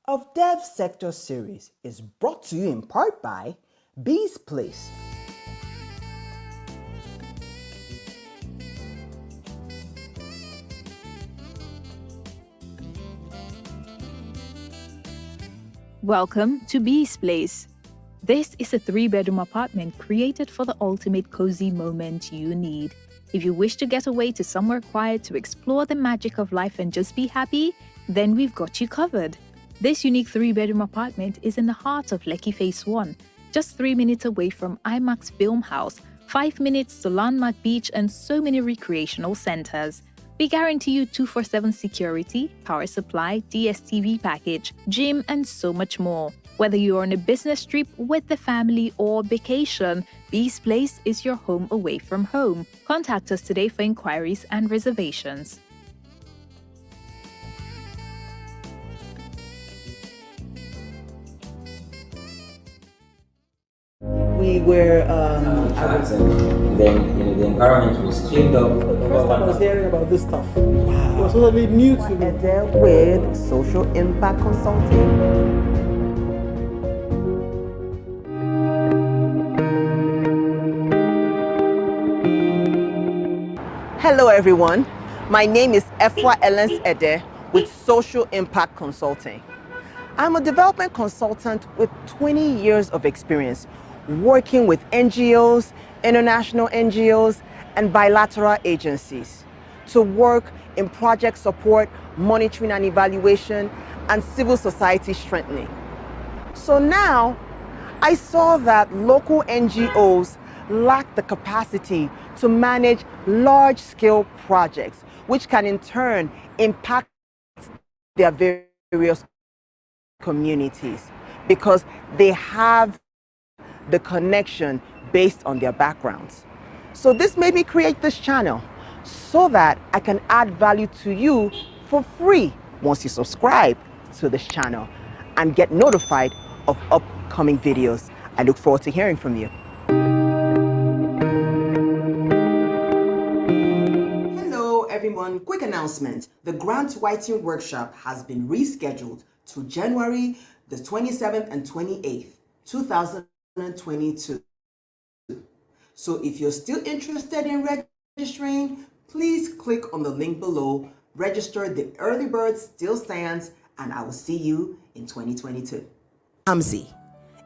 of Devsectorseries is brought to you in part by Bee's Place. Welcome to Bee's Place. This is a 3-bedroom apartment created for the ultimate cozy moment you need. If you wish to get away to somewhere quiet to explore the magic of life and just be happy, then we've got you covered. This unique 3-bedroom apartment is in the heart of Lekki Phase 1, just 3 minutes away from IMAX Film House, 5 minutes to Landmark Beach and so many recreational centers. We guarantee you 24/7 security, power supply, DSTV package, gym, and so much more. Whether you're on a business trip with the family or vacation, Bee's Place is your home away from home. Contact us today for inquiries and reservations. We were then the environment was cleaned up. First time I was hearing about this stuff. Wow. It was totally new to me. with social impact consulting. Hello everyone, my name is Efwa Ellens Ede with Social Impact Consulting. I'm a development consultant with 20 years of experience working with NGOs, international NGOs, and bilateral agencies to work in project support, monitoring and evaluation, and civil society strengthening. So now, I saw that local NGOs lack the capacity to manage large-scale projects, which can in turn impact their various communities because they have the connection based on their backgrounds. So this made me create this channel so that I can add value to you for free once you subscribe to this channel and get notified of upcoming videos. I look forward to hearing from you. Hello everyone, quick announcement. The grant writing workshop has been rescheduled to January the 27th and 28th, 2022. So if you're still interested in registering, please click on the link below. Register, the early bird still stands, and I will see you in 2022. Hamzy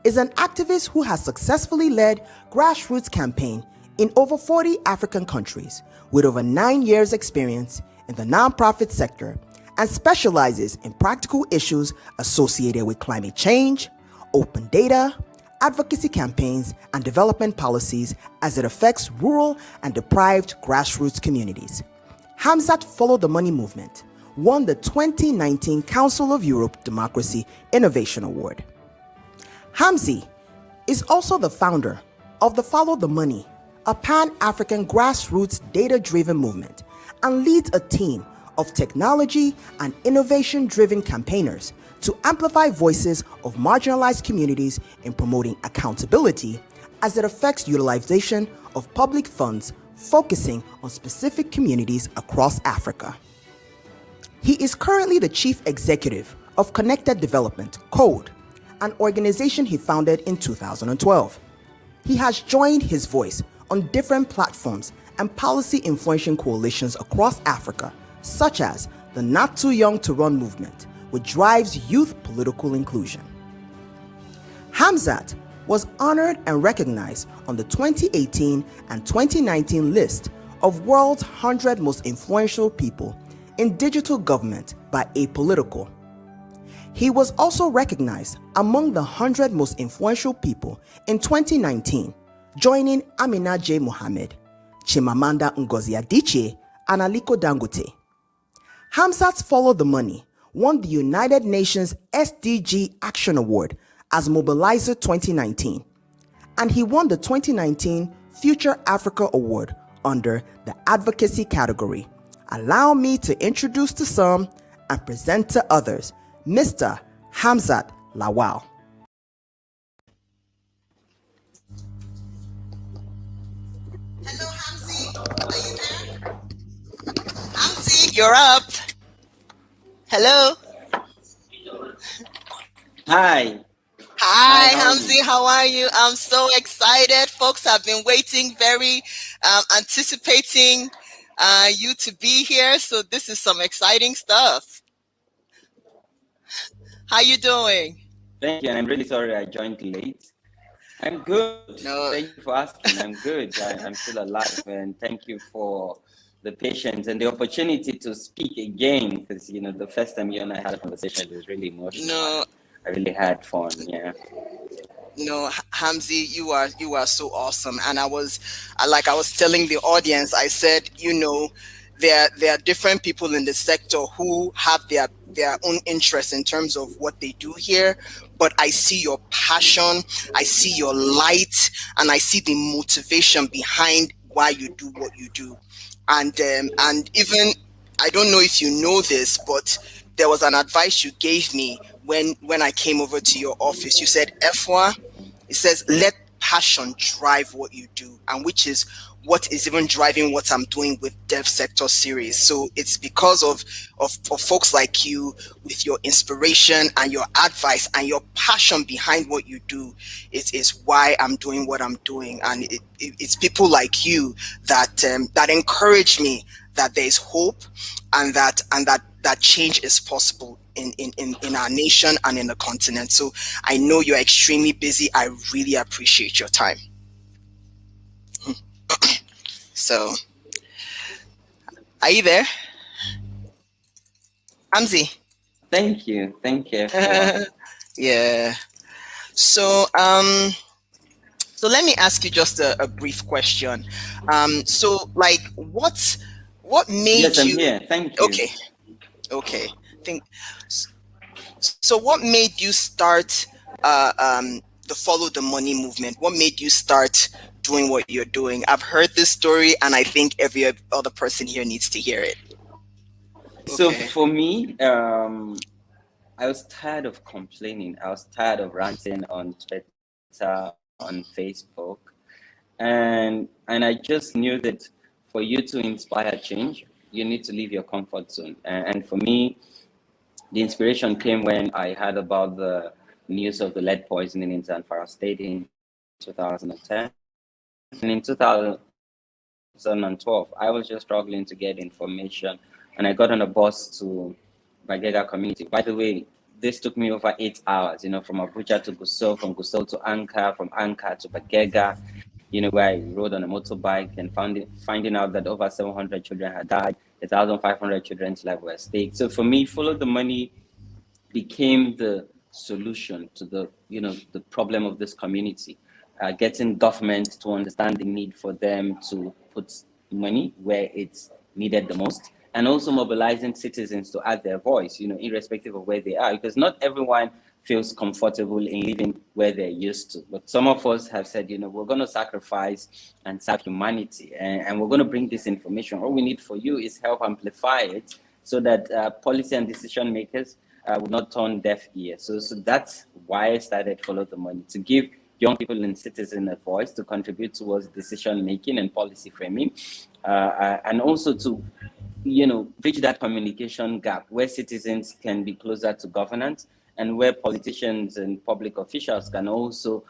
is an activist who has successfully led grassroots campaign in over 40 African countries with over 9 years experience in the nonprofit sector and specializes in practical issues associated with climate change, open data, advocacy campaigns, and development policies as it affects rural and deprived grassroots communities. Hamzat followed the money movement, won the 2019 Council of Europe Democracy Innovation Award. Hamzy is also the founder of the Follow the Money, a pan-African grassroots data-driven movement, and leads a team of technology and innovation-driven campaigners to amplify voices of marginalized communities in promoting accountability as it affects utilization of public funds, focusing on specific communities across Africa. He is currently the chief executive of Connected Development, CODE, an organization he founded in 2012. He has joined his voice on different platforms and policy influencing coalitions across Africa, such as the Not Too Young to Run movement, which drives youth political inclusion. Hamzat was honored and recognized on the 2018 and 2019 list of World's 100 Most Influential People in Digital Government by Apolitical. He was also recognized among the 100 Most Influential People in 2019, joining Amina J. Mohammed, Chimamanda Ngozi Adichie, and Aliko Dangote. Hamzat's Follow the Money won the United Nations SDG Action Award as Mobilizer 2019, and he won the 2019 Future Africa Award under the Advocacy category. Allow me to introduce to some and present to others, Mr. Hamzat Lawal. Hello, Hamzy. Are you there? Hamzy, you're up. Hello. Hi. Hi, Hi, how are you? Hamzy. How are you? I'm so excited. Folks have been waiting, very anticipating you to be here. So this is some exciting stuff. How you doing? Thank you, and I'm really sorry I joined late. I'm good. No, Thank you for asking. I'm good. I'm still alive, and thank you for the patience and the opportunity to speak again. Because the first time you and I had a conversation, it was really emotional, and no, I really had fun. Yeah. no, Hamzy, you are so awesome. And like I was telling the audience, I said, there are different people in the sector who have their own interests in terms of what they do here, but I see your passion, I see your light, and I see the motivation behind why you do what you do. And even, I don't know if you know this, but there was an advice you gave me when I came over to your office. You said, Efwa, it says, let passion drive what you do, and which is what is even driving what I'm doing with Dev Sector Series. So it's because of folks like you, with your inspiration and your advice and your passion behind what you do, is why I'm doing what I'm doing. And it's people like you that encourage me that there is hope, and that change is possible in our nation and in the continent. So I know you're extremely busy. I really appreciate your time. So, are you there, Amzi? Thank you. Thank you for. Yeah. So, so let me ask you just a brief question. So, like, what Yes, made I'm you? here. Thank you. Okay, okay. Think. So, what made you start the Follow the Money movement? What made you start doing what you're doing? I've heard this story, and I think every other person here needs to hear it. So Okay. for me, I was tired of complaining. I was tired of ranting on Twitter, on Facebook, and I just knew that for you to inspire change, you need to leave your comfort zone. And for me, the inspiration came when I heard about the news of the lead poisoning in Zamfara State in 2010. And in 2012, I was just struggling to get information, and I got on a bus to Bagega community. By the way, this took me over 8 hours, from Abuja to Gusau, from Gusau to Anka, from Anka to Bagega, where I rode on a motorbike and finding out that over 700 children had died, 1,500 children's lives were at stake. So for me, Follow the Money became the solution to the problem of this community, getting government to understand the need for them to put money where it's needed the most, and also mobilizing citizens to add their voice, irrespective of where they are, because not everyone feels comfortable in living where they're used to. But some of us have said, we're going to sacrifice and serve humanity, and we're going to bring this information. All we need for you is help amplify it so that policy and decision makers would not turn deaf ears. So that's why I started Follow the Money, to give young people and citizens a voice to contribute towards decision making and policy framing, and also to bridge that communication gap where citizens can be closer to governance, and where politicians and public officials can also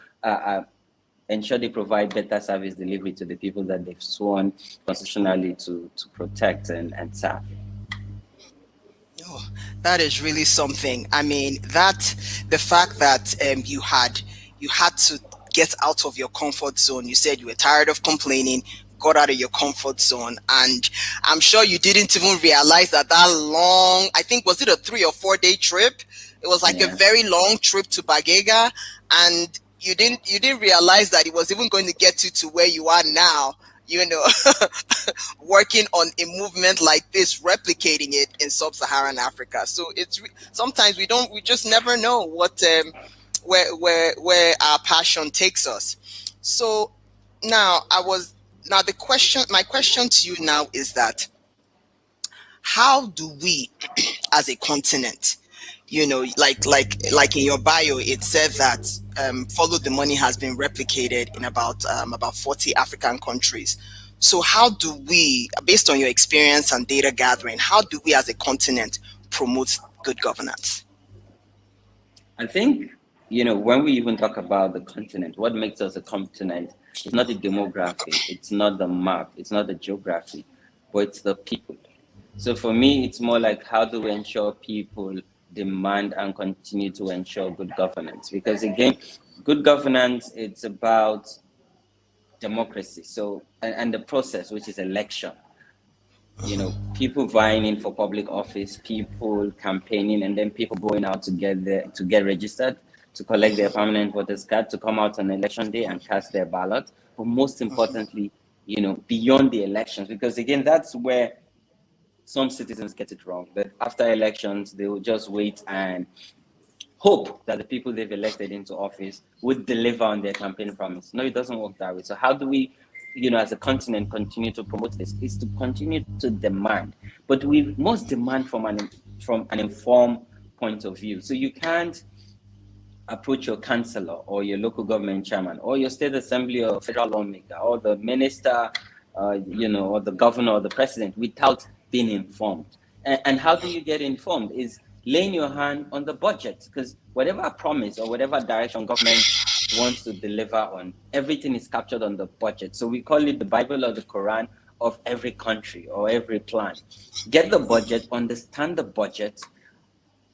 ensure they provide better service delivery to the people that they've sworn constitutionally to protect and serve. Oh, that is really something. I mean, that the fact that you had to get out of your comfort zone. You said you were tired of complaining, got out of your comfort zone, and I'm sure you didn't even realize that long. I think, was it a 3 or 4 day trip? It was like a Yeah. very long trip to Bagega, and you didn't realize that it was even going to get you to where you are now. You know, working on a movement like this, replicating it in sub-Saharan Africa. So sometimes we just never know where our passion takes us. So now my question to you now is that, how do we as a continent, like in your bio, it said that Follow the Money has been replicated in about 40 African countries. So how do we, based on your experience and data gathering, how do we as a continent promote good governance? I think, when we even talk about the continent, what makes us a continent is not the demography, it's not the map, it's not the geography, but it's the people. So for me, it's more like how do we ensure people demand and continue to ensure good governance? Because again, good governance, it's about democracy. So, and the process, which is election, people vying in for public office, people campaigning, and then people going out to get registered, to collect their permanent voters card, to come out on election day and cast their ballot. But most importantly, beyond the elections, because again, that's where some citizens get it wrong. That after elections, they will just wait and hope that the people they've elected into office would deliver on their campaign promise. No, it doesn't work that way. So how do we, as a continent, continue to promote this? Is to continue to demand, but we must demand from an informed point of view. So you can't approach your councillor or your local government chairman or your state assembly or federal lawmaker or the minister, or the governor or the president without being informed. And how do you get informed? Is laying your hand on the budget, because whatever promise or whatever direction government wants to deliver on, everything is captured on the budget. So we call it the Bible or the Quran of every country or every plan. Get the budget, understand the budget,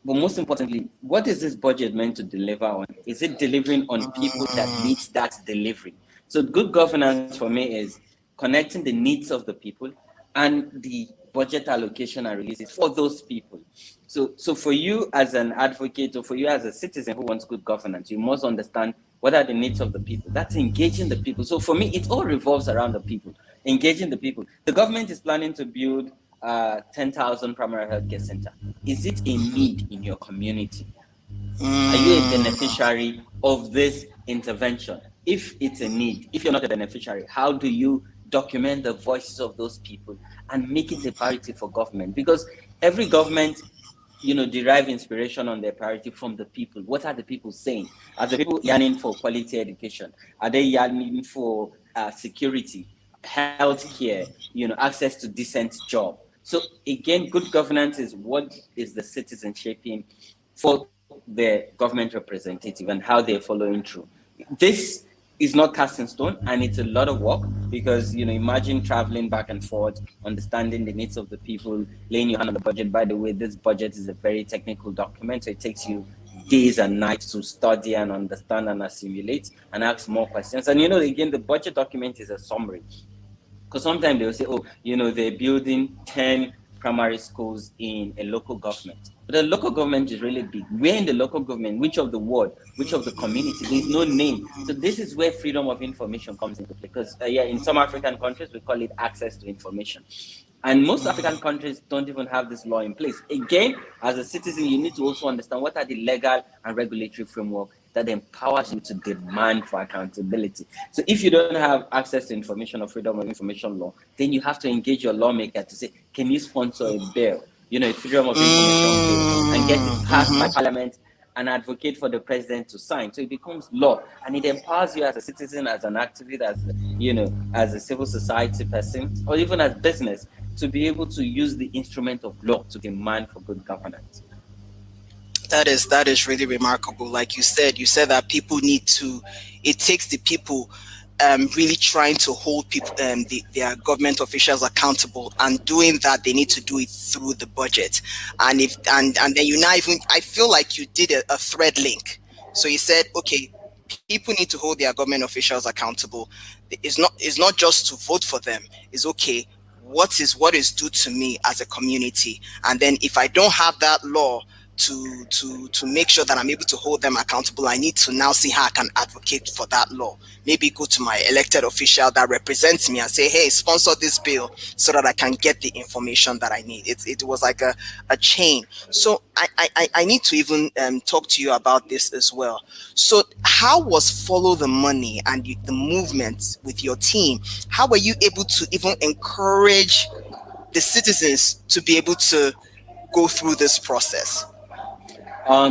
but most importantly, what is this budget meant to deliver on? Is it delivering on people that meet that delivery? So good governance for me is connecting the needs of the people and the budget allocation and releases for those people. So for you as an advocate or for you as a citizen who wants good governance, you must understand what are the needs of the people. That's engaging the people. So for me, it all revolves around the people, engaging the people. The government is planning to build 10,000 primary health care center. Is it a need in your community? Are you a beneficiary of this intervention? If it's a need, if you're not a beneficiary, how do you document the voices of those people and make it a priority for government? Because every government, derive inspiration on their priority from the people. What are the people saying? Are the people yearning for quality education? Are they yearning for security, health care, access to decent job? So again, good governance is what is the citizen shaping for the government representative and how they're following through. This is not cast in stone, and it's a lot of work because imagine traveling back and forth, understanding the needs of the people, laying your hand on the budget. By the way, this budget is a very technical document, so it takes you days and nights to study and understand and assimilate and ask more questions. And again, the budget document is a summary. Because sometimes they'll say, oh, they're building 10 primary schools in a local government. But the local government is really big. Where in the local government, which of the ward, which of the community, there's no name. So this is where freedom of information comes into play. Because in some African countries, we call it access to information. And most African countries don't even have this law in place. Again, as a citizen, you need to also understand what are the legal and regulatory framework that empowers you to demand for accountability. So if you don't have access to information or freedom of information law, then you have to engage your lawmaker to say, can you sponsor a bill, a freedom of information bill, and get it passed by parliament and advocate for the president to sign. So it becomes law, and it empowers you as a citizen, as an activist, as a civil society person, or even as business, to be able to use the instrument of law to demand for good governance. That is really remarkable. Like you said that people need to. It takes the people really trying to hold people, their government officials accountable, and doing that they need to do it through the budget. And if and then you now even I feel like you did a thread link. So you said, okay, people need to hold their government officials accountable. It's not just to vote for them. It's okay. What is due to me as a community, and then if I don't have that law to make sure that I'm able to hold them accountable, I need to now see how I can advocate for that law. Maybe go to my elected official that represents me and say, hey, sponsor this bill so that I can get the information that I need. It was like a chain. So I need to even talk to you about this as well. So how was Follow the Money and the movement with your team? How were you able to even encourage the citizens to be able to go through this process?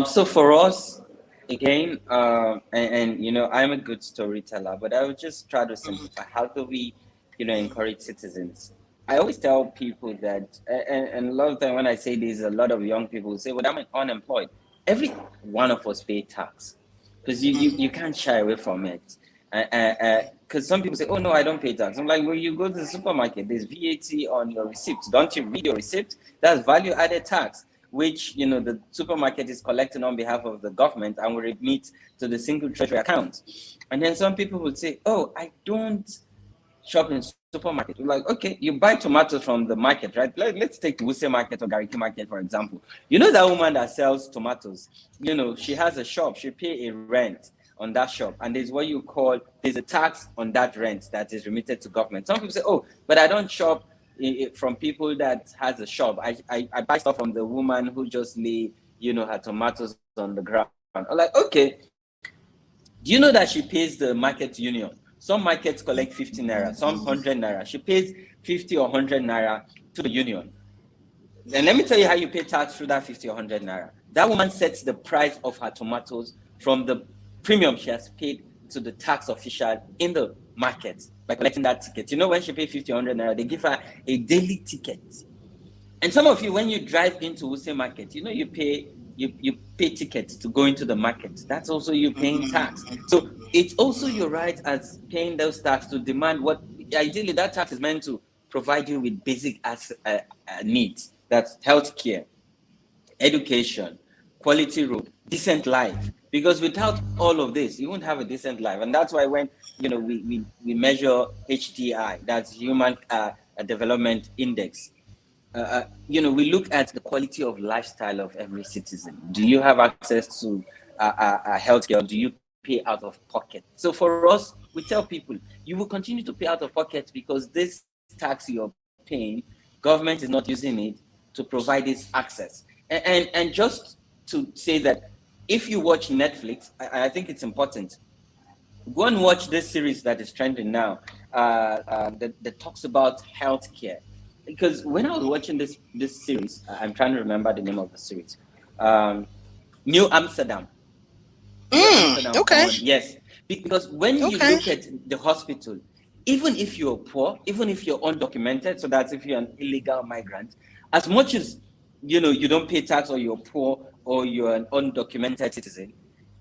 So for us, again, I'm a good storyteller, but I would just try to simplify. How do we, encourage citizens? I always tell people that, and a lot of time when I say this, a lot of young people say, "Well, I'm unemployed." every one of us pay tax, because you can't shy away from it. Because some people say, oh no, I don't pay tax. I'm like, well, you go to the supermarket, there's VAT on your receipt. Don't you read your receipt? That's value added tax, which the supermarket is collecting on behalf of the government and will remit to the single treasury account. And then some people would say, oh, I don't shop in supermarket. Like, okay, you buy tomatoes from the market, right? Let's take the Wuse market or Gariki market, for example. That woman that sells tomatoes, she has a shop, she pay a rent on that shop, and there's what you call, there's a tax on that rent that is remitted to government. Some people say, oh, but I don't shop from people that has a shop. I buy stuff from the woman who just lay, her tomatoes on the ground. I'm like, okay, do you know that she pays the market union? Some markets collect 50 naira, some 100 naira. She pays 50 or 100 naira to the union. And let me tell you how you pay tax through that 50 or 100 naira. That woman sets the price of her tomatoes from the premium she has paid to the tax official in the market by collecting that ticket. When she pays 50 or 100 naira, they give her a daily ticket. And some of you, when you drive into Wuse market, you pay tickets to go into the market. That's also you paying tax. So it's also your right as paying those tax to demand what, ideally that tax is meant to provide you with basic needs. That's healthcare, education, quality road, decent life. Because without all of this, you won't have a decent life. And that's why when we measure HDI, that's Human Development Index, we look at the quality of lifestyle of every citizen. Do you have access to healthcare? Do you pay out of pocket? So for us, we tell people, you will continue to pay out of pocket because this tax you're paying, government is not using it to provide this access. And just to say that if you watch Netflix, I think it's important, go and watch this series that is trending now that talks about healthcare. Because when I was watching this series, I'm trying to remember the name of the series. New Amsterdam. Okay. Yes, because when you look at the hospital, even if you're poor, even if you're undocumented, so that's if you're an illegal migrant, as much as you don't pay tax or you're poor or you're an undocumented citizen,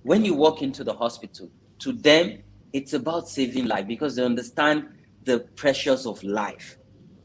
when you walk into the hospital, to them, it's about saving life because they understand the pressures of life.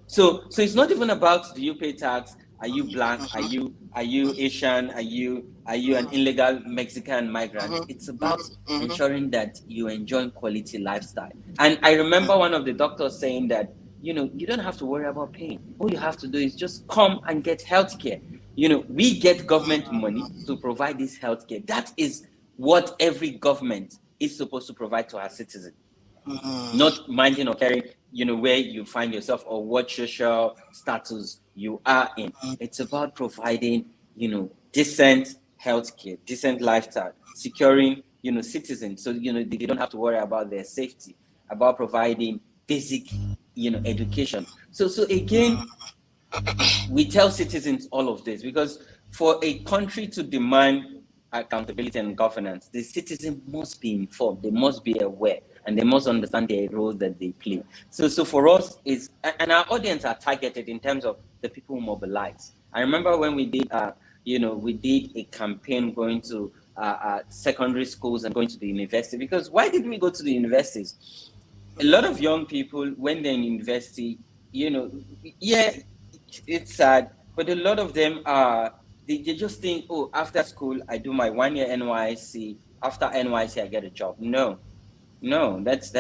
So it's not even about, do you pay tax? Are you black? Are you Asian? Are you an illegal Mexican migrant? It's about ensuring that you enjoy quality lifestyle. And I remember one of the doctors saying that, you don't have to worry about paying. All you have to do is just come and get healthcare. We get government money to provide this healthcare. That is what every government is supposed to provide to our citizens. Not minding or caring, where you find yourself or what social status you are in. It's about providing, decent healthcare, decent lifestyle, securing, citizens, so they don't have to worry about their safety, about providing basic, education. So again, we tell citizens all of this because for a country to demand accountability and governance, the citizen must be informed, they must be aware, and they must understand the role that they play. So for us, and our audience are targeted in terms of the people who mobilize. I remember when we did, we did a campaign going to secondary schools and going to the university. Because why did we go to the universities? A lot of young people, when they're in university, it's sad, but a lot of them are, they just think, oh, after school, I do my 1 year NYC. After NYC, I get a job. No, that's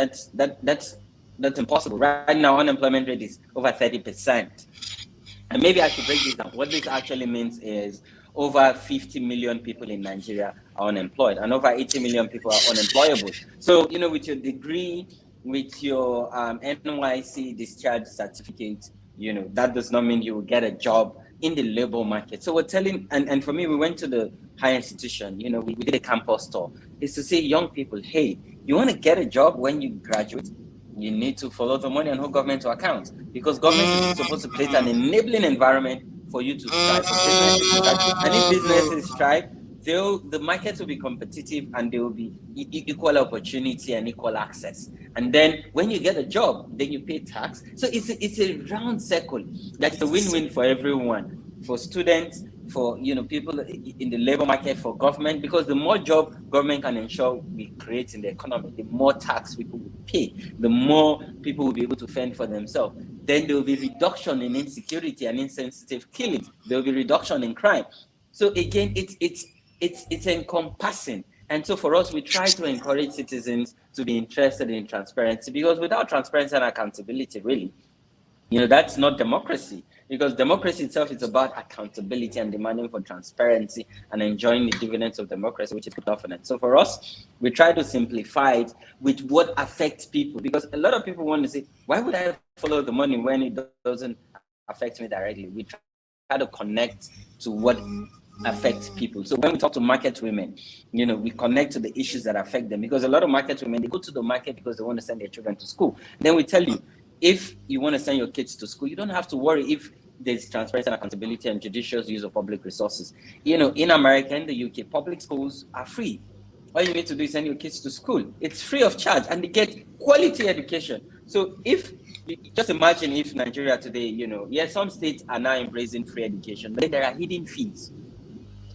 impossible. Right now, unemployment rate is over 30%. And maybe I should break this down. What this actually means is over 50 million people in Nigeria are unemployed and over 80 million people are unemployable. So, with your degree, with your NYC discharge certificate, that does not mean you will get a job in the labor market. So we're telling, and for me, we went to the higher institution, we did a campus tour. It's to say young people, hey, you want to get a job when you graduate, you need to follow the money and hold government to account, because government is supposed to create an enabling environment for you to strive, for businesses to strive. And if businesses strive, the market will be competitive and there will be equal opportunity and equal access. And then when you get a job, then you pay tax. So it's a round circle. That's a win-win for everyone, for students, for people in the labor market, for government, because the more job government can ensure we create in the economy, the more tax people will pay, the more people will be able to fend for themselves. Then there will be reduction in insecurity and insensitive killings. There will be reduction in crime. So again, it's encompassing. And so for us, we try to encourage citizens to be interested in transparency, because without transparency and accountability, really, that's not democracy, because democracy itself is about accountability and demanding for transparency and enjoying the dividends of democracy, which is good governance. So for us, we try to simplify it with what affects people, because a lot of people want to say, why would I follow the money when it doesn't affect me directly? We try to connect to what affects people. So when we talk to market women, we connect to the issues that affect them, because a lot of market women, they go to the market because they want to send their children to school. Then we tell you, if you want to send your kids to school, you don't have to worry if there's transparency and accountability and judicious use of public resources. In America, in the UK, public schools are free. All you need to do is send your kids to school. It's free of charge, and they get quality education. So if just imagine if Nigeria today, some states are now embracing free education, but then there are hidden fees.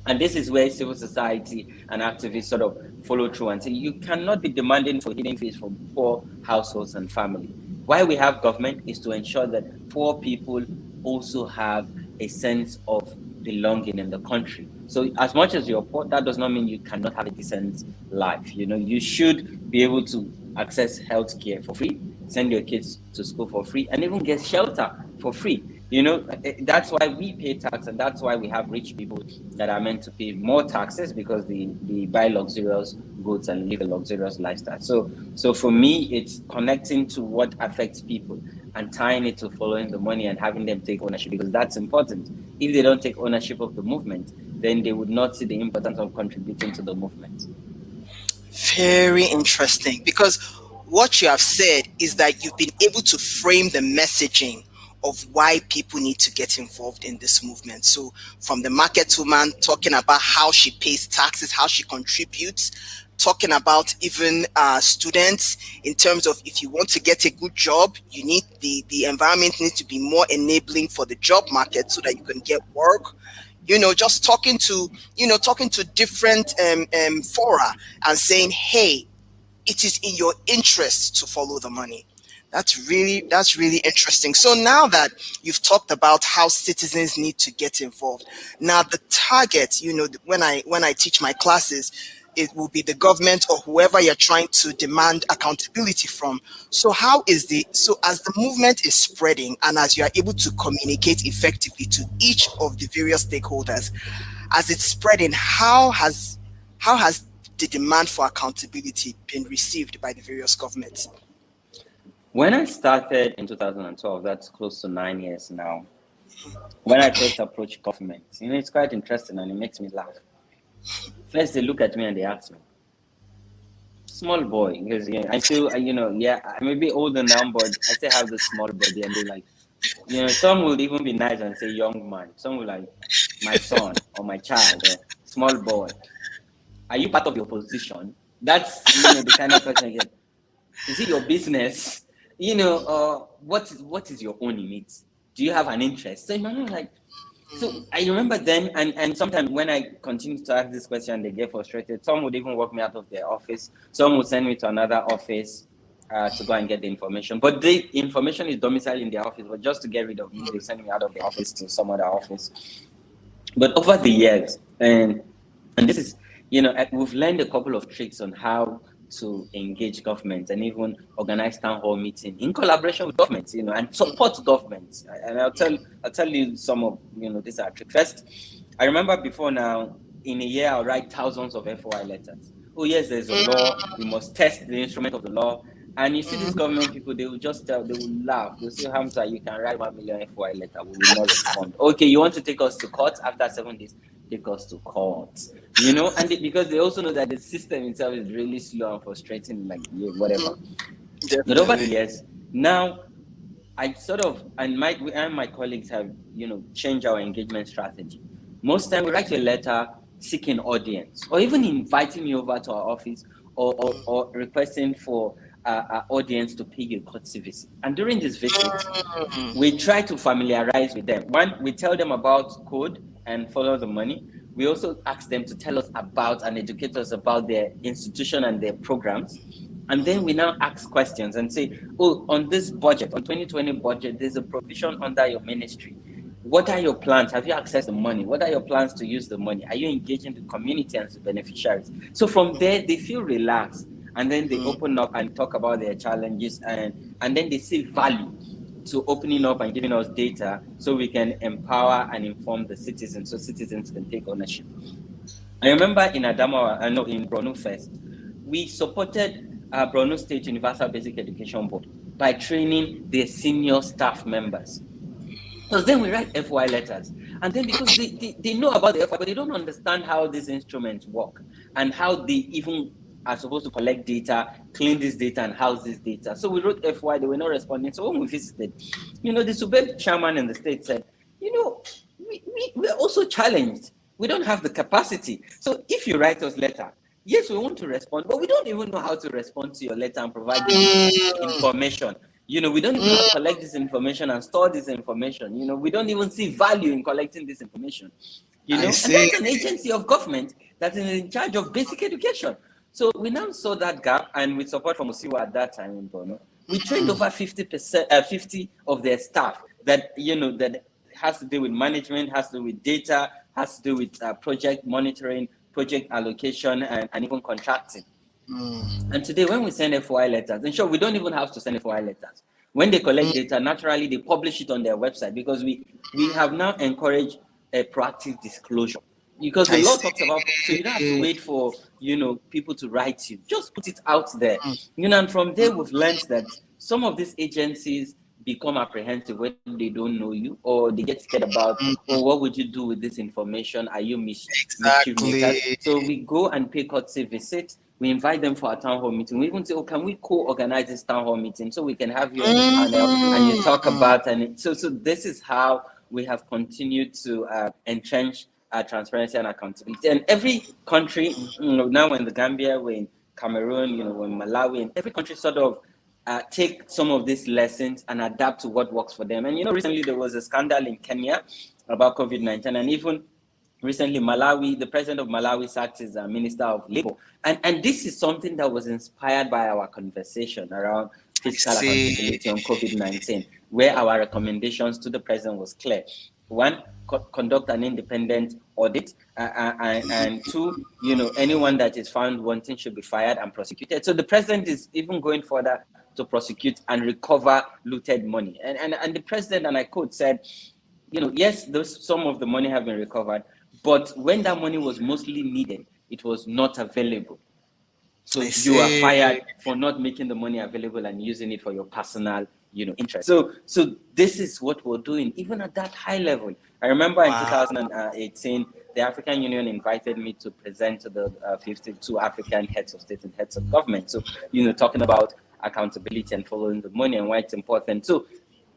And this is where civil society and activists sort of follow through and say, you cannot be demanding for hidden fees from poor households and families. Why we have government is to ensure that poor people also have a sense of belonging in the country. So as much as you're poor, that does not mean you cannot have a decent life. You should be able to access healthcare for free, send your kids to school for free, and even get shelter for free. That's why we pay tax, and that's why we have rich people that are meant to pay more taxes, because they buy luxurious goods and live a luxurious lifestyle. So for me, it's connecting to what affects people and tying it to following the money and having them take ownership, because that's important. If they don't take ownership of the movement, then they would not see the importance of contributing to the movement. Very interesting, because what you have said is that you've been able to frame the messaging of why people need to get involved in this movement. So from the market woman talking about how she pays taxes, how she contributes, talking about even students in terms of, if you want to get a good job, you need the environment needs to be more enabling for the job market so that you can get work. Just talking to different fora and saying, hey, it is in your interest to follow the money. That's really interesting. So now that you've talked about how citizens need to get involved, now the target, when I teach my classes, it will be the government or whoever you're trying to demand accountability from. So as the movement is spreading and as you are able to communicate effectively to each of the various stakeholders, as it's spreading, how has the demand for accountability been received by the various governments? When I started in 2012, that's close to 9 years now, when I first approached government, it's quite interesting and it makes me laugh. First, they look at me and they ask me, small boy, because I feel, I may be older now, but I still have the small body, and they're like, some will even be nice and say young man. Some will like, my son or my child or small boy. Are you part of the opposition? That's the kind of question I get. Is it your business? What is your own in it? Do you have an interest? So in my mind, like, so I remember then, and sometimes when I continue to ask this question, they get frustrated. Some would even walk me out of their office. Some would send me to another office to go and get the information. But the information is domiciled in their office, but just to get rid of me, they send me out of the office to some other office. But over the years, and this is, we've learned a couple of tricks on how to engage government and even organize town hall meeting in collaboration with governments, and support governments. And I'll tell you some of these are tricks. First, I remember before now, in a year I'll write thousands of FOI letters. Oh yes, there's a law. We must test the instrument of the law. And you see these government people, they will laugh. They'll say, Hamza, you can write 1 million FOI letter. We will not respond. Okay, you want to take us to court after 7 days? Take us to court. And because they also know that the system itself is really slow and frustrating, like whatever. But over the years, now I and my colleagues have, changed our engagement strategy. Most time we write a letter seeking audience, or even inviting me over to our office, or requesting for our audience to pay a courtesy visit. And during this visit, we try to familiarize with them. One, we tell them about code and follow the money. We also ask them to tell us about and educate us about their institution and their programs. And then we now ask questions and say, oh, on this budget, on 2020 budget, there's a provision under your ministry. What are your plans? Have you accessed the money? What are your plans to use the money? Are you engaging the community and the beneficiaries? So from there, they feel relaxed, and then they open up and talk about their challenges, and then they see value to opening up and giving us data so we can empower and inform the citizens so citizens can take ownership. I remember in Adamawa, no, in Borno first, we supported Borno State Universal Basic Education Board by training their senior staff members. Because then we write FY letters. And then because they know about the FY, but they don't understand how these instruments work and how they even are supposed to collect data, clean this data, and house this data. So we wrote FY, they were not responding. So when we visited, the Subeb chairman in the state said, we're also challenged. We don't have the capacity. So if you write us letter, yes, we want to respond, but we don't even know how to respond to your letter and provide you information. We don't even know how to collect this information and store this information. We don't even see value in collecting this information. And that's an agency of government that is in charge of basic education. So we now saw that gap, and with support from Osiwa at that time in Borno, we trained over 50 of their staff that that has to do with management, has to do with data, has to do with project monitoring, project allocation, and even contracting. And today, when we send FOI letters, and sure, we don't even have to send FOI letters. When they collect data, naturally, they publish it on their website, because we have now encouraged a proactive disclosure. Because the law talks about, so you don't have to wait for, people to write you. Just put it out there. And from there, we've learned that some of these agencies become apprehensive when they don't know you, or they get scared about, what would you do with this information? Are you mischief makers? So we go and pay courtesy visits. We invite them for a town hall meeting. We even say, can we co-organize this town hall meeting so we can have you on the panel and you talk about, and so this is how we have continued to entrench transparency and accountability. And every country, now we're in the Gambia, we're in Cameroon, we're in Malawi, and every country sort of take some of these lessons and adapt to what works for them. And recently there was a scandal in Kenya about COVID-19, and even recently Malawi, the president of Malawi sacked his Minister of Labor. And this is something that was inspired by our conversation around fiscal accountability on COVID-19, where our recommendations to the president was clear. One, conduct an independent audit, and two, anyone that is found wanting should be fired and prosecuted. So the president is even going further to prosecute and recover looted money. And the president, and I quote, said, yes, some of the money have been recovered, but when that money was mostly needed, it was not available. So you are fired for not making the money available and using it for your personal, interest. So this is what we're doing, even at that high level. I remember in 2018, the African Union invited me to present to the 52 African heads of state and heads of government. So, talking about accountability and following the money and why it's important. So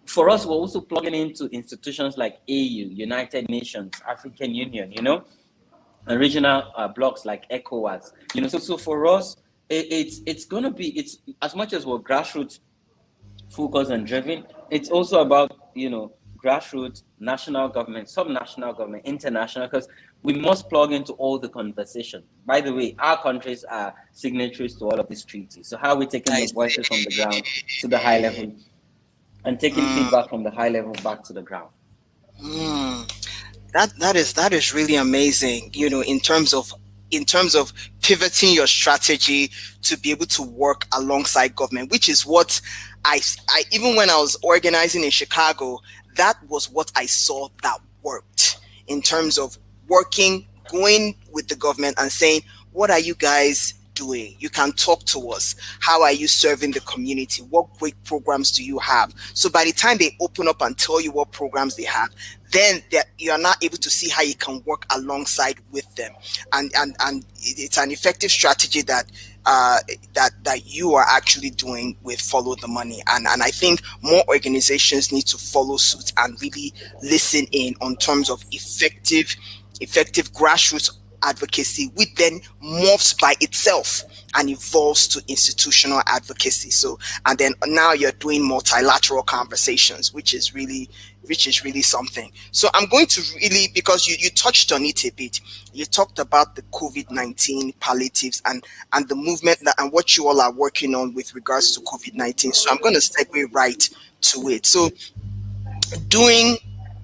for us, we're also plugging into institutions like AU, United Nations, African Union, and regional blocks like ECOWAS. So for us, it's going to be, it's as much as we're grassroots focused and driven, it's also about, grassroots, national government, subnational government, international, because we must plug into all the conversation. By the way, our countries are signatories to all of these treaties. So how are we taking the voices from the ground to the high level and taking feedback from the high level back to the ground? That is really amazing, in terms of pivoting your strategy to be able to work alongside government, which is what I even when I was organizing in Chicago, that was what I saw that worked, in terms of going with the government and saying, what are you guys doing? You can talk to us. How are you serving the community? What great programs do you have? So by the time they open up and tell you what programs they have, then you are not able to see how you can work alongside with them. And it's an effective strategy that you are actually doing with Follow the Money. And I think more organizations need to follow suit and really listen in on terms of effective grassroots advocacy, which then morphs by itself and evolves to institutional advocacy. So, and then now you're doing multilateral conversations, which is really which is really something. So I'm going to really, because you touched on it a bit. You talked about the COVID-19 palliatives and the movement and what you all are working on with regards to COVID-19. So I'm going to segue right to it. So during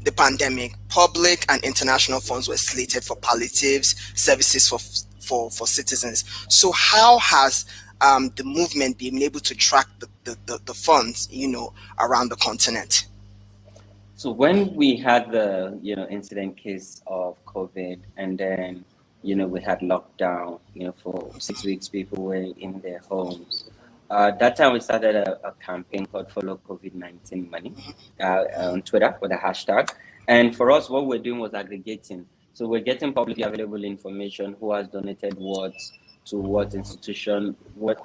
the pandemic, public and international funds were slated for palliatives services for citizens. So how has the movement been able to track the funds, around the continent? So when we had the incident case of COVID, and then we had lockdown, for 6 weeks, people were in their homes. That time we started a campaign called Follow COVID-19 Money on Twitter with a hashtag. And for us, what we're doing was aggregating. So we're getting publicly available information: who has donated what, to what institution,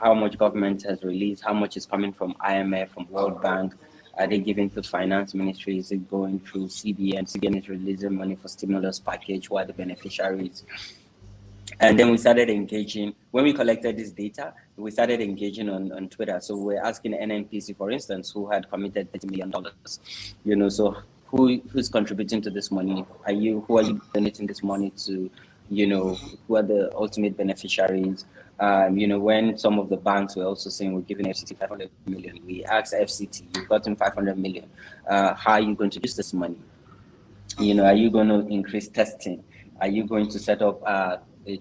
how much government has released, how much is coming from IMF, from World Bank. Are they giving to finance ministry? Is it going through CBN? CBN is releasing money for stimulus package. Who are the beneficiaries? And then we started engaging. When we collected this data, we started engaging on Twitter. So we're asking NNPC, for instance, who had committed $30 million. So who's contributing to this money? Who are you donating this money to? Who are the ultimate beneficiaries? When some of the banks were also saying we're giving FCT 500 million, we asked FCT, you've gotten 500 million. How are you going to use this money? Are you going to increase testing? Are you going to set up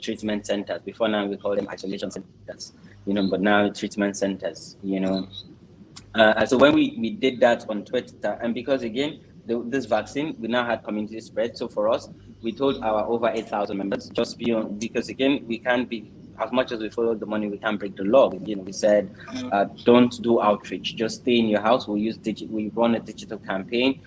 treatment centers? Before now, we call them isolation centers, but now treatment centers, So when we did that on Twitter, and because again, this vaccine, we now had community spread. So for us, we told our over 8,000 members, just because again, we can't be, as much as we follow the money, we can't break the law. We said, don't do outreach, just stay in your house. We run a digital campaign,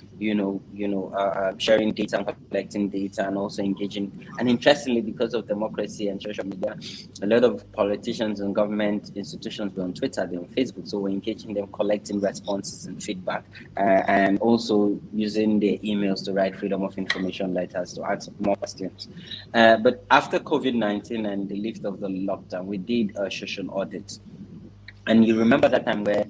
sharing data and collecting data and also engaging. And interestingly, because of democracy and social media, a lot of politicians and government institutions were on Twitter, they're on Facebook. So we're engaging them, collecting responses and feedback, and also using their emails to write freedom of information letters to ask more questions. But after COVID-19 and the lift of the lockdown, we did a social audit. And you remember that time where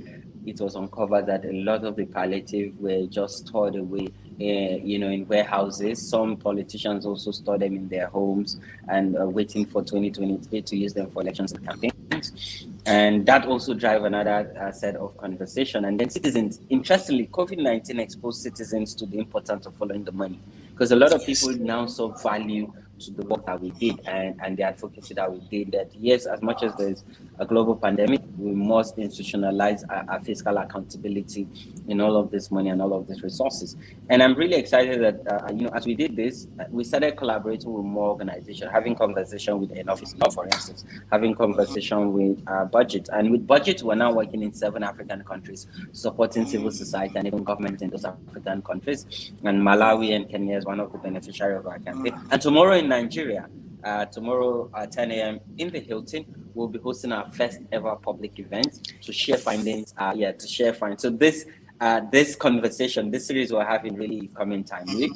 it was uncovered that a lot of the palliative were just stored away, in warehouses. Some politicians also store them in their homes and waiting for 2023 to use them for elections and campaigns. And that also drive another set of conversation. And then citizens, interestingly, COVID-19 exposed citizens to the importance of following the money, because a lot of people now saw value to the work that we did and the advocacy that we did, that yes, as much as there's a global pandemic, we must institutionalize our fiscal accountability in all of this money and all of these resources. And I'm really excited that, as we did this, we started collaborating with more organizations, having conversation with Enough is Enough, for instance, having conversation with Budget. And with Budget, we're now working in 7 African countries, supporting civil society and even government in those African countries. And Malawi and Kenya is one of the beneficiaries of our campaign. And tomorrow in Nigeria, tomorrow at 10 a.m. in the Hilton, we'll be hosting our first ever public event to share findings. So this conversation, this series we're having really coming timely.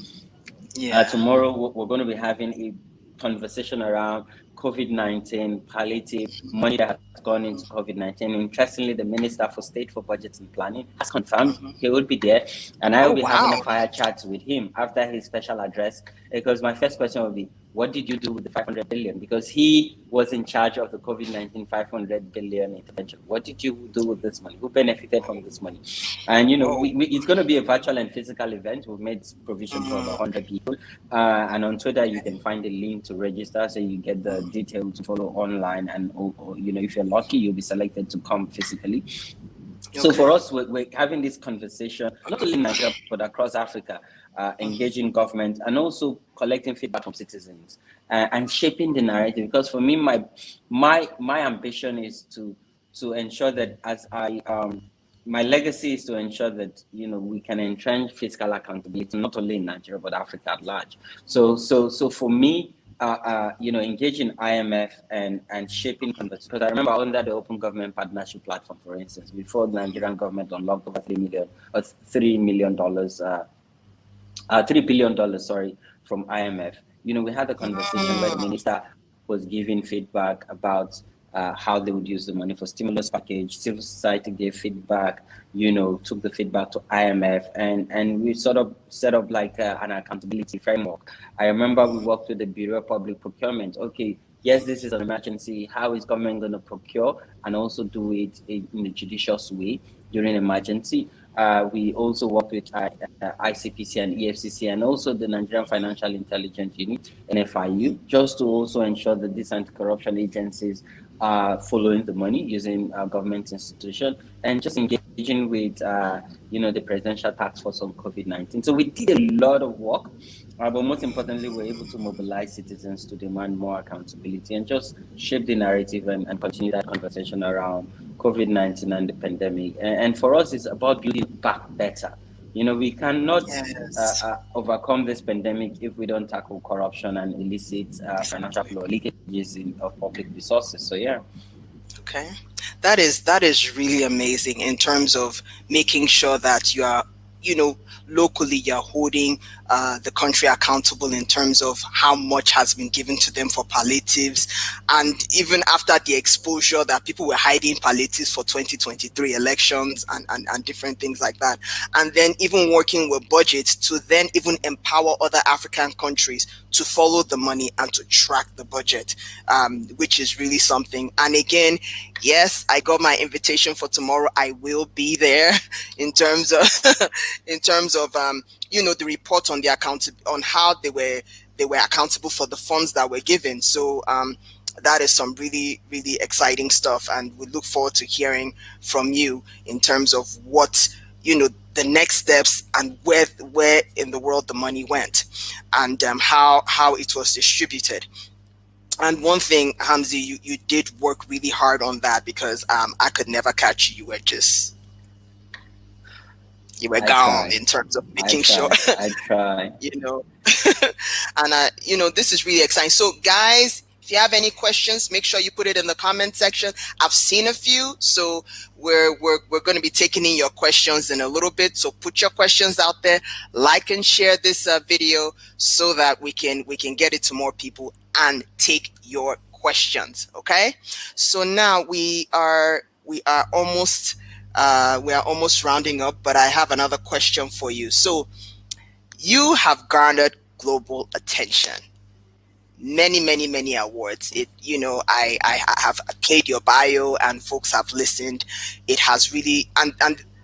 Tomorrow we're going to be having a conversation around COVID-19 palliative money that has gone into COVID-19. Interestingly, the Minister for State for Budget and Planning has confirmed he will be there, and I will be having a fire chat with him after his special address, because my first question will be, what did you do with the 500 billion? Because he was in charge of the COVID-19 500 billion intervention. What did you do with this money? Who benefited from this money? And, it's going to be a virtual and physical event. We've made provision for about 100 people. And on Twitter, you can find a link to register, so you get the details to follow online. And, if you're lucky, you'll be selected to come physically. So for us, we're having this conversation, not only in Nigeria, but across Africa, engaging government and also collecting feedback from citizens and shaping the narrative. Because for me, my ambition is to ensure that my legacy is to ensure that we can entrench fiscal accountability not only in Nigeria but Africa at large. So for me, engaging IMF and shaping conversations. Because I remember under the Open Government Partnership Platform, for instance, before the Nigerian government unlocked over $3 billion, from IMF. We had a conversation where the minister was giving feedback about how they would use the money for stimulus package. Civil society gave feedback, took the feedback to IMF, and we sort of set up like an accountability framework. I remember we worked with the Bureau of Public Procurement. Okay, yes, this is an emergency. How is government going to procure and also do it in a judicious way during emergency? We also worked with ICPC and EFCC and also the Nigerian Financial Intelligence Unit, NFIU, just to also ensure that these anti-corruption agencies are following the money using government institution and just engaging with, the Presidential Task Force on COVID-19. So we did a lot of work, but most importantly, we're able to mobilize citizens to demand more accountability and just shape the narrative and continue that conversation around COVID-19 and the pandemic. And for us, it's about building back better. We cannot Yes. overcome this pandemic if we don't tackle corruption and illicit financial flow leakages of public resources. So yeah. Okay. That is really amazing in terms of making sure that you are, locally you're holding the country accountable in terms of how much has been given to them for palliatives, and even after the exposure that people were hiding palliatives for 2023 elections and different things like that, and then even working with budgets to then even empower other African countries to follow the money and to track the budget, which is really something. And again, yes, I got my invitation for tomorrow. I will be there in terms of in terms of the report on the account on how they were accountable for the funds that were given. So that is some really really exciting stuff, and we look forward to hearing from you in terms of what the next steps and where in the world the money went, and how it was distributed. And one thing, Hamzy, you did work really hard on that, because I could never catch you. You were I gone try. in terms of I making sure. try. I try. you know and this is really exciting. So guys, if you have any questions, make sure you put it in the comment section. I've seen a few, so we're going to be taking in your questions in a little bit. So put your questions out there, like and share this video so that we can get it to more people and take your questions. Okay, so now we are almost rounding up, but I have another question for you. So you have garnered global attention, many many many awards. I have played your bio and folks have listened. It has really, and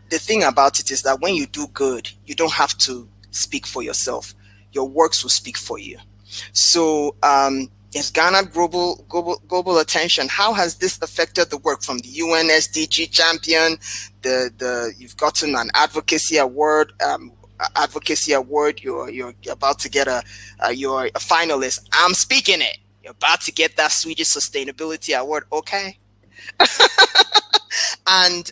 the thing about it is that when you do good, you don't have to speak for yourself. Your works will speak for you. So it's garnered global attention. How has this affected the work from the UNSDG champion? You've gotten an advocacy award. You're about to get you're a finalist. I'm speaking it. You're about to get that Swedish Sustainability Award. Okay, and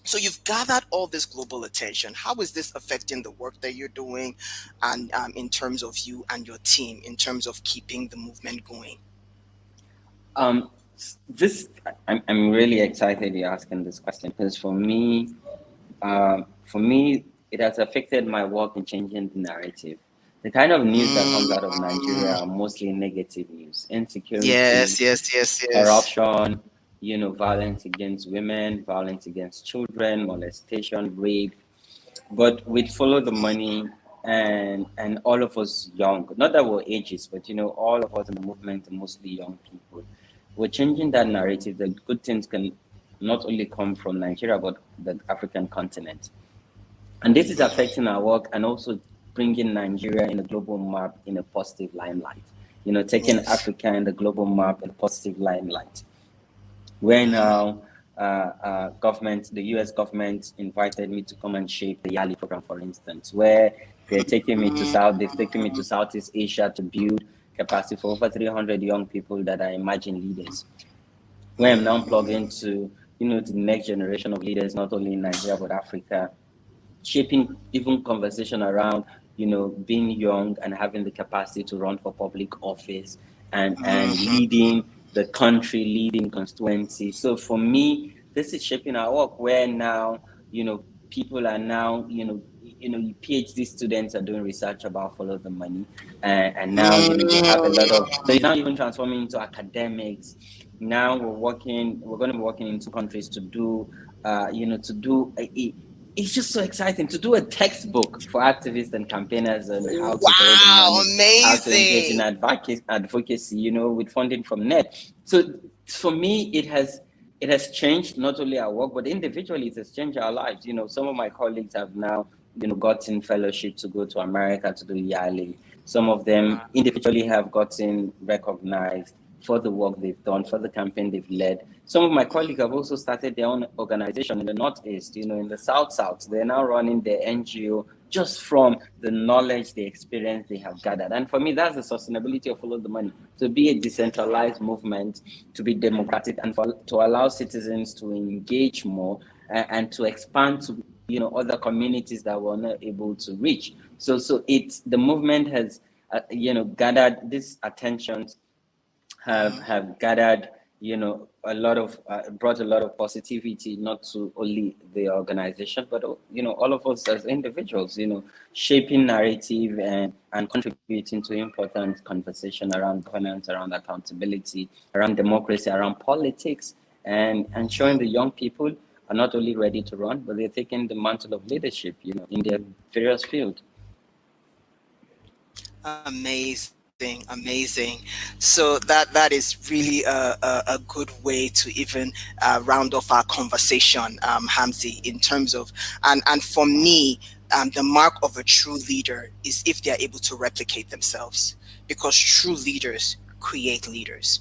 so you've gathered all this global attention. How is this affecting the work that you're doing, and in terms of you and your team, in terms of keeping the movement going? This I'm really excited you're asking this question, because for me, it has affected my work in changing the narrative. The kind of news that comes out of Nigeria are mostly negative news: insecurity, Yes. corruption, violence against women, violence against children, molestation, rape. But we'd follow the money, and all of us young, not that we're ages, but all of us in the movement are mostly young people. We're changing that narrative that good things can not only come from Nigeria, but the African continent. And this is affecting our work and also bringing Nigeria in the global map in a positive limelight. Taking Yes. Africa in the global map in a positive limelight. Where now the US government invited me to come and shape the Yali program, for instance, where they've taken me to Southeast Asia to build capacity for over 300 young people that are emerging leaders. Where I'm now plugged into, the next generation of leaders, not only in Nigeria, but Africa, shaping even conversation around, being young and having the capacity to run for public office and leading the country, leading constituency. So for me, this is shaping our work, where now, people are now, PhD students are doing research about follow the money, and now, they have a lot of, so it's now even transforming into academics, Now we're going to be working in 2 countries to do, it's just so exciting to do a textbook for activists and campaigners on how to follow the Wow, money, how to engage in amazing. advocacy, with funding from net. So for me, it has changed not only our work, but individually it has changed our lives. Some of my colleagues have now, gotten fellowship to go to America to do Yale. Some of them individually have gotten recognized for the work they've done, for the campaign they've led. Some of my colleagues have also started their own organization in the Northeast, in the South. They're now running their NGO just from the knowledge, the experience they have gathered. And for me, that's the sustainability of Follow the Money, to be a decentralized movement, to be democratic, and to allow citizens to engage more and to expand to other communities that we're not able to reach. So it's the movement has gathered this attention, have gathered a lot of brought a lot of positivity, not to only the organization, but all of us as individuals, shaping narrative and contributing to important conversation around governance, around accountability, around democracy, around politics, and showing the young people are not only ready to run, but they're taking the mantle of leadership in their various fields. Amazing. So that is really a good way to even round off our conversation, Hamzy, in terms of, and for me, the mark of a true leader is if they are able to replicate themselves, because true leaders create leaders.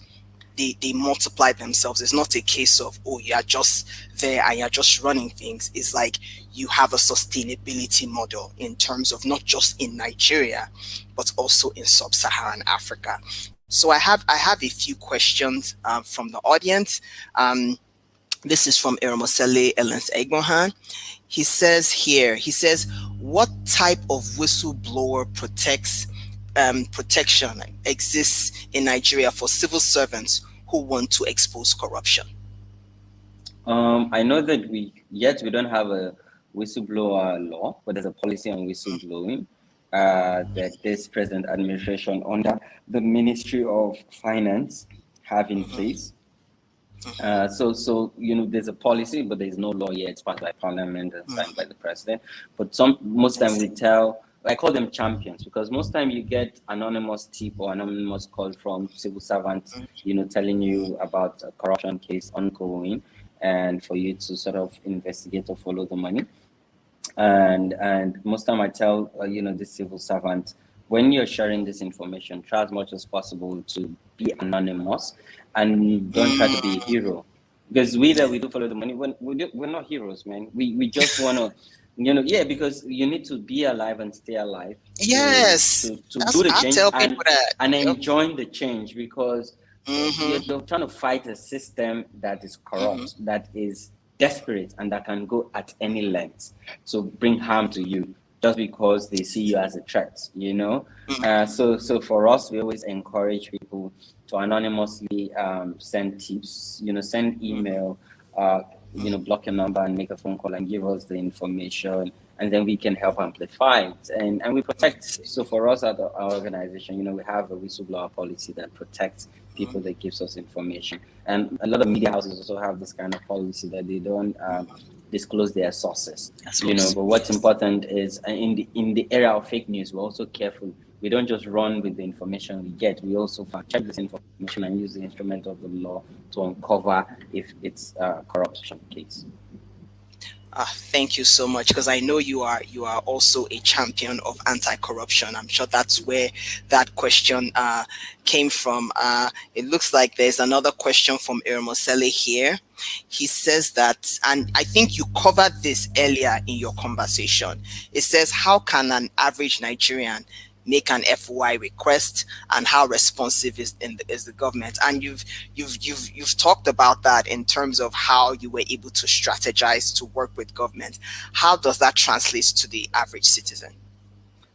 They multiply themselves. It's not a case of, oh, you're just there and you're just running things. It's like you have a sustainability model in terms of not just in Nigeria, but also in sub-Saharan Africa. So I have a few questions from the audience. This is from Eromosele Elens Egmohan. He says, what type of whistleblower protection exists in Nigeria for civil servants who want to expose corruption? I know that we don't have a whistleblower law, but there's a policy on whistleblowing that this present administration under the Ministry of Finance have in place. So there's a policy, but there's no law yet. It's passed by Parliament and signed by the President. But most time I call them champions, because most time you get anonymous tip or anonymous call from civil servants, telling you about a corruption case ongoing, and for you to sort of investigate or follow the money. And most time I tell the civil servant, when you're sharing this information, try as much as possible to be anonymous and don't try to be a hero, because we do follow the money. We're not heroes, man. We just want to, because you need to be alive and stay alive. Yes, to do the change tell people that. and enjoying the change, because you're trying to fight a system that is corrupt, that is desperate, and that can go at any length to bring harm to you just because they see you as a threat, So for us, we always encourage people to anonymously send tips, send email, block your number and make a phone call and give us the information, and then we can help amplify it and we protect. So for us at our organization, we have a whistleblower policy that protects people, that gives us information. And a lot of media houses also have this kind of policy that they don't disclose their sources. But what's important is in the era of fake news, we're also careful. We don't just run with the information we get. We also fact check this information and use the instrument of the law to uncover if it's a corruption case. Thank you so much, because I know you are also a champion of anti-corruption. I'm sure that's where that question came from. It looks like there's another question from Ermosele here. He says that, and I think you covered this earlier in your conversation. It says, how can an average Nigerian make an FOI request, and how responsive is the government? And you've talked about that in terms of how you were able to strategize to work with government. How does that translate to the average citizen?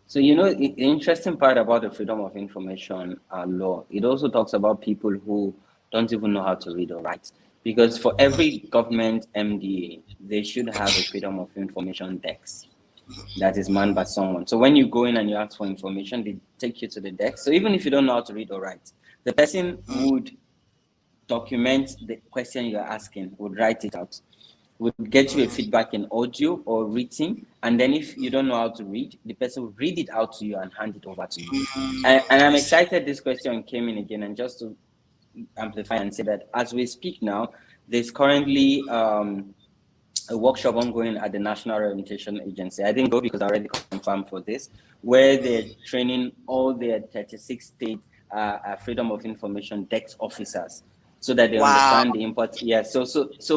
So the interesting part about the Freedom of Information law, it also talks about people who don't even know how to read or write, because for every government MDA, they should have a Freedom of Information desk that is manned by someone. So when you go in and you ask for information, they take you to the desk. So even if you don't know how to read or write, the person would document the question you're asking, would write it out, would get you a feedback in audio or written, and then if you don't know how to read, the person will read it out to you and hand it over to you. And I'm I see. excited this question came in again, and just to amplify and say that as we speak now, there's currently a workshop ongoing at the National Orientation Agency. I didn't go because I already confirmed for this, where they're training all their 36 state Freedom of Information desk officers so that they Wow. understand the import. Yeah. So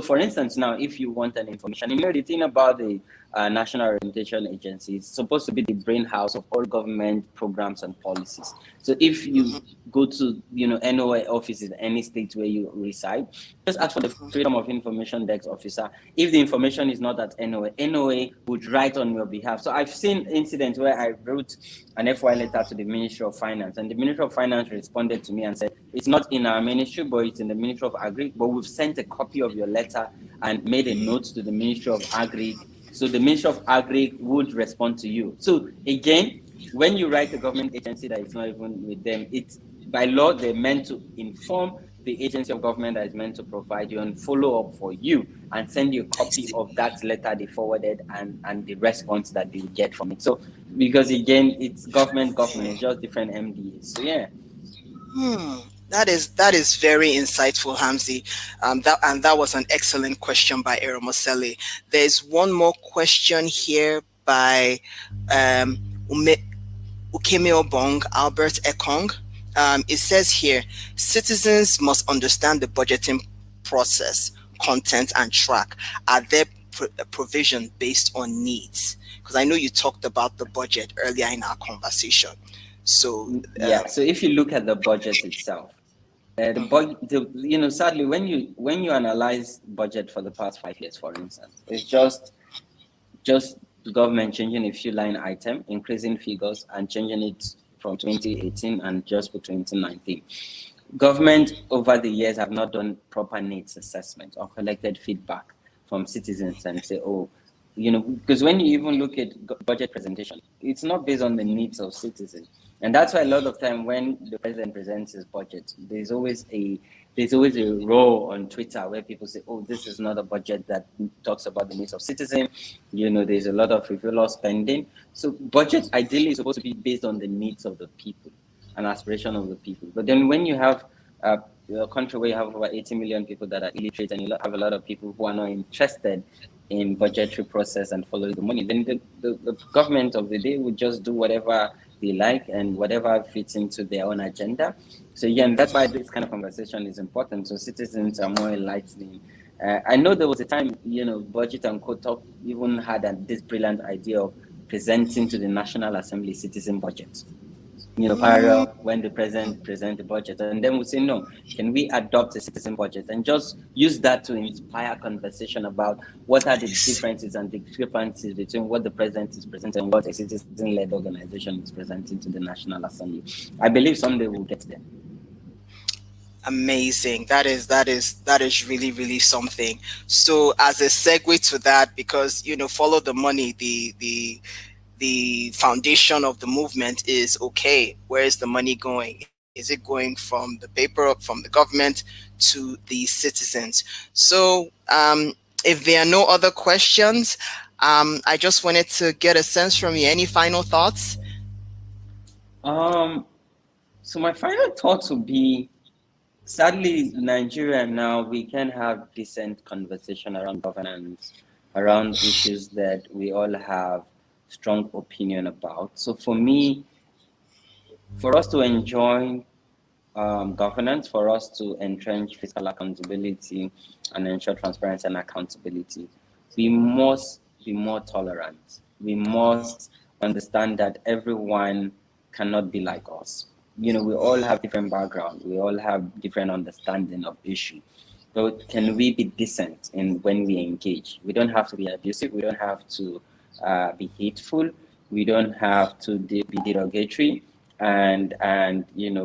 for instance, now if you want an information, the thing about the National Orientation Agency, it's supposed to be the brain house of all government programs and policies. So if you go to NOA offices in any state where you reside, just ask for the Freedom of Information desk officer. If the information is not at NOA would write on your behalf. So I've seen incidents where I wrote an FY letter to the Ministry of Finance, and the Ministry of Finance responded to me and said, it's not in our ministry, but it's in the Ministry of Agri, but we've sent a copy of your letter and made a note to the Ministry of Agri. So the Ministry of Agri would respond to you. So again, when you write a government agency that is not even with them, it's by law, they're meant to inform the agency of government that is meant to provide you and follow up for you and send you a copy of that letter they forwarded and the response that they get from it. So because again, it's government, it's just different MDAs. So yeah. That is very insightful, Hamzy. That was an excellent question by Eromosele. There's one more question here by Ukeme Bong Albert Ekong. It says here, citizens must understand the budgeting process, content, and track. Are there provision based on needs? Because I know you talked about the budget earlier in our conversation. So yeah. So if you look at the budget itself, sadly, when you analyze budget for the past 5 years, for instance, it's just the government changing a few line item, increasing figures, and changing it from 2018 and just for 2019. Government over the years have not done proper needs assessment or collected feedback from citizens and say, because when you even look at budget presentation, it's not based on the needs of citizens. And that's why a lot of time when the president presents his budget, there's always a row on Twitter where people say, this is not a budget that talks about the needs of citizens. There's a lot of frivolous spending. So budget ideally is supposed to be based on the needs of the people and aspiration of the people. But then when you have a country where you have over 80 million people that are illiterate and you have a lot of people who are not interested in budgetary process and following the money, then the government of the day would just do whatever they like and whatever fits into their own agenda. So again, that's why this kind of conversation is important. So citizens are more enlightening. I know there was a time, Budget and Co Talk even had this brilliant idea of presenting to the National Assembly citizen budget. Parallel when the president present the budget, and then we say, no, can we adopt a citizen budget and just use that to inspire conversation about what are the differences and discrepancies between what the president is presenting and what a citizen-led organization is presenting to the National Assembly. I believe someday we'll get there. Amazing. That is really, really something. So as a segue to that, because follow the money, the foundation of the movement is, okay, where is the money going? Is it going from the paper, from the government to the citizens? So if there are no other questions, I just wanted to get a sense from you. Any final thoughts? So my final thoughts would be, sadly, Nigeria now, we can have decent conversation around governance, around issues that we all have strong opinion about. So for me, for us to enjoy governance, for us to entrench fiscal accountability and ensure transparency and accountability, we must be more tolerant. We must understand that everyone cannot be like us. We all have different backgrounds. We all have different understanding of issue. But can we be decent in when we engage? We don't have to be abusive. We don't have to be hateful. We don't have to be derogatory and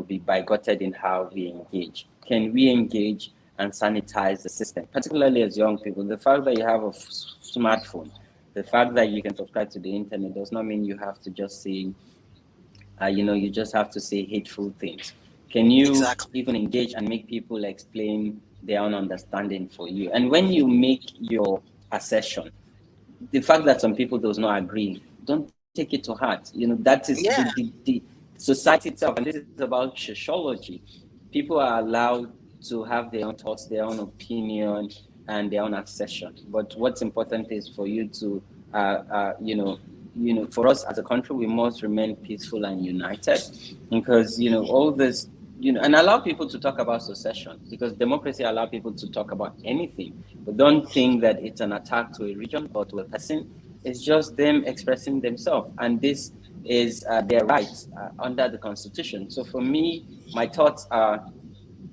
be bigoted in how we engage. Can we engage and sanitize the system, particularly as young people? The fact that you have a smartphone, the fact that you can subscribe to the internet does not mean you have to just say, you just have to say hateful things. Can you Exactly. even engage and make people explain their own understanding for you? And when you make your assertion, the fact that some people does not agree, don't take it to heart. That is Yeah. the society itself, and this is about sociology. People are allowed to have their own thoughts, their own opinion, and their own assertion. But what's important is for you to, for us as a country, we must remain peaceful and united, because all this, and allow people to talk about secession, because democracy allows people to talk about anything. But don't think that it's an attack to a region or to a person. It's just them expressing themselves, and this is their rights under the Constitution. So for me, my thoughts are,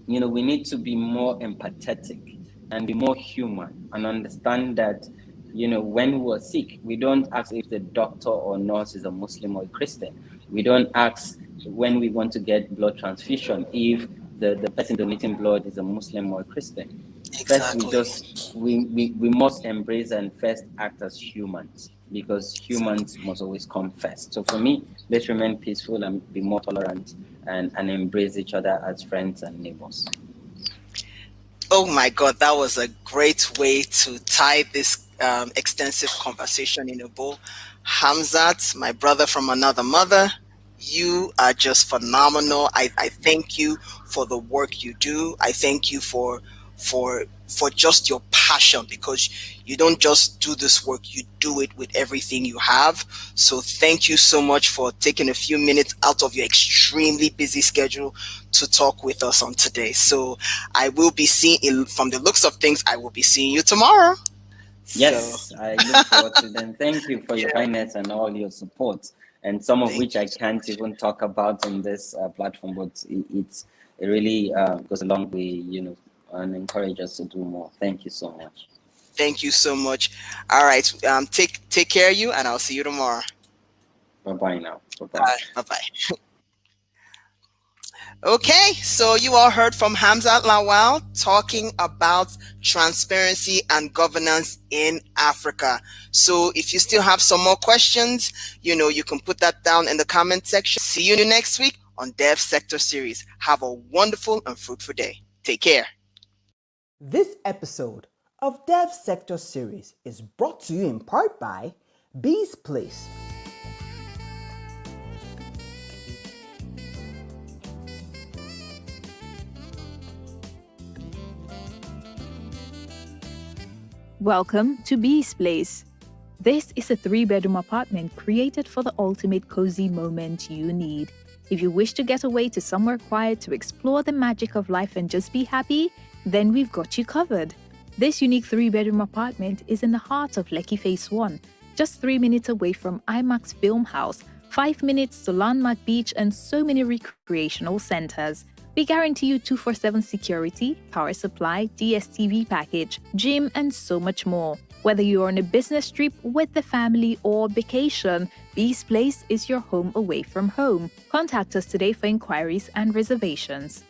we need to be more empathetic and be more human, and understand that, when we're sick, we don't ask if the doctor or nurse is a Muslim or a Christian. We don't ask when we want to get blood transfusion if the person donating blood is a Muslim or a Christian. First, Exactly. we must embrace and first act as humans, because humans must always come first. So for me, let's remain peaceful and be more tolerant, and embrace each other as friends and neighbors. Oh my God, that was a great way to tie this extensive conversation in a bow. Hamzat, my brother from another mother, you are just phenomenal. I thank you for the work you do. I thank you for just your passion, because you don't just do this work, you do it with everything you have. So thank you so much for taking a few minutes out of your extremely busy schedule to talk with us on today. So I will be seeing, from the looks of things, I will be seeing you tomorrow. Yes, I look forward to them. Thank you for your Yeah, kindness and all your support, and some of thank which you I so can't much. even talk about on this platform, but it really goes a long way, and encourage us to do more. Thank you so much. Thank you so much. All right, take care of you, and I'll see you tomorrow. Bye bye now. Bye bye. Bye bye. Okay, so you all heard from Hamzat Lawal talking about transparency and governance in Africa. So if you still have some more questions, you can put that down in the comment section. See you next week on Dev Sector Series. Have a wonderful and fruitful day. Take care. This episode of Dev Sector Series is brought to you in part by Bee's Place. Welcome to Bee's Place. This is a 3-bedroom apartment created for the ultimate cozy moment you need. If you wish to get away to somewhere quiet to explore the magic of life and just be happy, then we've got you covered. This unique 3-bedroom apartment is in the heart of Lekki Phase 1, just 3 minutes away from IMAX Film House, 5 minutes to Landmark Beach, and so many recreational centers. We guarantee you 24/7 security, power supply, DSTV package, gym, and so much more. Whether you're on a business trip with the family or vacation, Bee's Place is your home away from home. Contact us today for inquiries and reservations.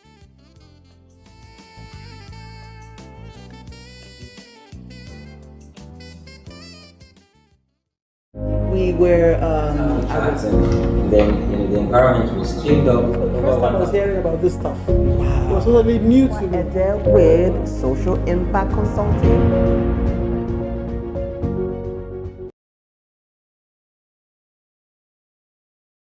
We were, And then the environment was cleaned up. First time I was hearing about this stuff. It was totally new to me. Edel with Social Impact Consulting.